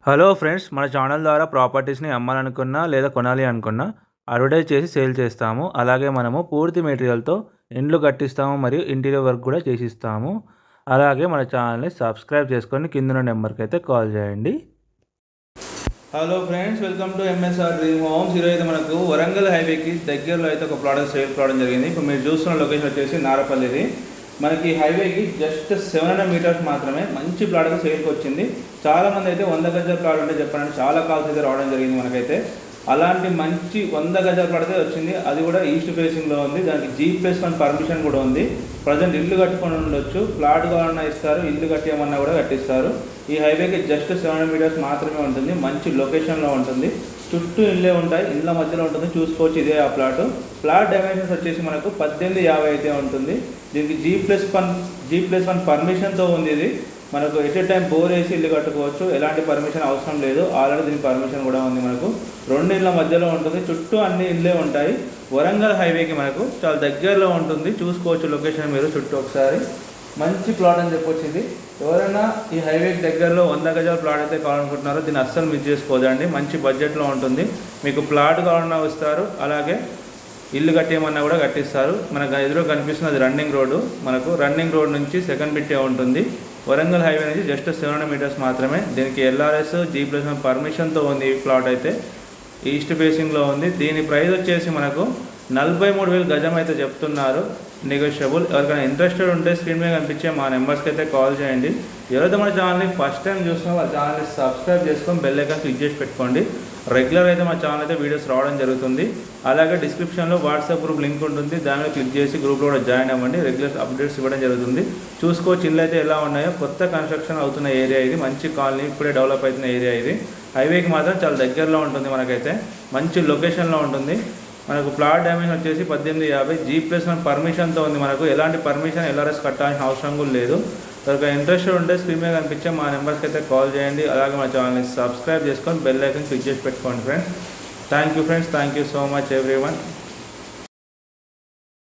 Hello friends, మన channel ద్వారా ప్రాపర్టీస్‌ని అమ్మాలనుకున్నా లేదా కొనాలి అనుకున్నా అడ్వర్టైజ్ చేసి సేల్ చేస్తాము. అలాగే మనము పూర్తి మెటీరియల్‌తో ఇండ్లు కట్టిస్తాము మరియు ఇంటీరియర్ వర్క్ కూడా చేసిస్తాము. అలాగే మన ఛానల్‌ని సబ్స్క్రైబ్ చేసుకొని కిందున్న నెంబర్‌కైతే కాల్ చేయండి. Hello friends, welcome to MSR dream homes. ఈరోజు అయితే మనకు వరంగల్ హైవేకి దగ్గరలో అయితే ఒక ప్లాట్ సేల్ కావడం జరిగింది. ఇప్పుడు మీరు చూస్తున్న లొకేషన్ వచ్చేసి నారపల్లిది. మనకి హైవేకి జస్ట్ 700 మీటర్స్ మాత్రమే మంచి ప్లాట్ అయితే సేల్కి వచ్చింది. చాలామంది అయితే 100 గజాల ప్లాట్ అంటే చెప్పాలని చాలా కాల్స్ అయితే రావడం జరిగింది. మనకైతే అలాంటి మంచి 100 గజాల ప్లాట్ అయితే వచ్చింది. అది కూడా ఈస్ట్ ఫేసింగ్లో ఉంది. దానికి G+1 పర్మిషన్ కూడా ఉంది. ప్రజెంట్ ఇల్లు కట్టుకొని ఉండొచ్చు. ప్లాట్ కావాలన్నా ఇస్తారు, ఇల్లు కట్టేయమన్నా కూడా కట్టిస్తారు. ఈ హైవేకి జస్ట్ 700 మీటర్స్ మాత్రమే ఉంటుంది. మంచి లొకేషన్లో ఉంటుంది. చుట్టూ ఇళ్ళే ఉంటాయి, ఇళ్ళ మధ్యలో ఉంటుంది. చూసుకోవచ్చు, ఇదే ఆ ప్లాట్ డైమెన్షన్స్ వచ్చేసి మనకు 1850 అయితే ఉంటుంది. దీనికి G+1 పర్మిషన్తో ఉంది. ఇది మనకు ఎట్ ఏ టైం బోర్ వేసి ఇల్లు కట్టుకోవచ్చు, ఎలాంటి పర్మిషన్ అవసరం లేదు. ఆల్రెడీ దీనికి పర్మిషన్ కూడా ఉంది. మనకు 2 ఇళ్ళ మధ్యలో ఉంటుంది. చుట్టూ అన్ని ఇళ్ళే ఉంటాయి. వరంగల్ హైవేకి మనకు చాలా దగ్గరలో ఉంటుంది. చూసుకోవచ్చు లొకేషన్ మీరు చుట్టూ ఒకసారి. మంచి ప్లాట్ అని చెప్పొచ్చింది. ఎవరైనా ఈ హైవేకి దగ్గరలో 100 గజాల ప్లాట్ అయితే కావాలనుకుంటున్నారో దీన్ని అస్సలు మిస్ చేసుకోదండి. మంచి బడ్జెట్లో ఉంటుంది. మీకు ప్లాట్ కావాలన్నా వస్తారు, అలాగే ఇల్లు కట్టేయమన్నా కూడా కట్టిస్తారు. మనకు ఎదురు కనిపిస్తున్నది రన్నింగ్ రోడ్డు. మనకు రన్నింగ్ రోడ్ నుంచి సెకండ్ బిట్టే ఉంటుంది. వరంగల్ హైవే నుంచి జస్ట్ 700 మీటర్స్ మాత్రమే. దీనికి LRS G+1 పర్మిషన్తో ఉంది. ఈ ప్లాట్ అయితే ఈస్ట్ ఫేసింగ్లో ఉంది. దీని ప్రైస్ వచ్చేసి మనకు 43,000 గజం అయితే చెప్తున్నారు. నెగోషియబుల్. ఎవరికైనా ఇంట్రెస్టెడ్ ఉంటే స్క్రీన్ మీద కనిపించే మా నెంబర్స్కి అయితే కాల్ చేయండి. ఎవరైతే మన ఛానల్ని ఫస్ట్ టైం చూస్తున్నారో ఆ ఛానల్ని సబ్స్క్రైబ్ చేసుకొని బెల్ ఐకాన్ క్లిక్ చేసి పెట్టుకోండి. రెగ్యులర్ అయితే మా ఛానల్ అయితే వీడియోస్ రావడం జరుగుతుంది. అలాగే డిస్క్రిప్షన్లో వాట్సాప్ గ్రూప్ లింక్ ఉంటుంది. దాని మీద క్లిక్ చేసి గ్రూప్లో కూడా జాయిన్ అవ్వండి. రెగ్యులర్ అప్డేట్స్ ఇవ్వడం జరుగుతుంది. చూసుకోవచ్చు ఇల్లు అయితే ఎలా ఉన్నాయో. కొత్త కన్స్ట్రక్షన్ అవుతున్న ఏరియా ఇది. మంచి కాలనీ, ఇప్పుడే డెవలప్ అవుతున్న ఏరియా ఇది. హైవేకి మాత్రం చాలా దగ్గరలో ఉంటుంది. మనకైతే మంచి లొకేషన్లో ఉంటుంది. మనకు ప్లాట్ డైమెన్షన్ వచ్చేసి 1850. G+1 పర్మిషన్తో ఉంది. మనకు ఎలాంటి పర్మిషన్ LRS కట్టాల్సిన అవసరం కూడా లేదు. ఒక ఇంట్రెస్టెడ్ ఉంటే స్క్రీన్ మీద కనిపించే మా నెంబర్స్కి అయితే కాల్ చేయండి. అలాగే మా ఛానల్ని సబ్స్క్రైబ్ చేసుకొని బెల్ ఐకాన్ క్లిక్ చేసి పెట్టుకోండి friends. Thank you friends. Thank you so much everyone.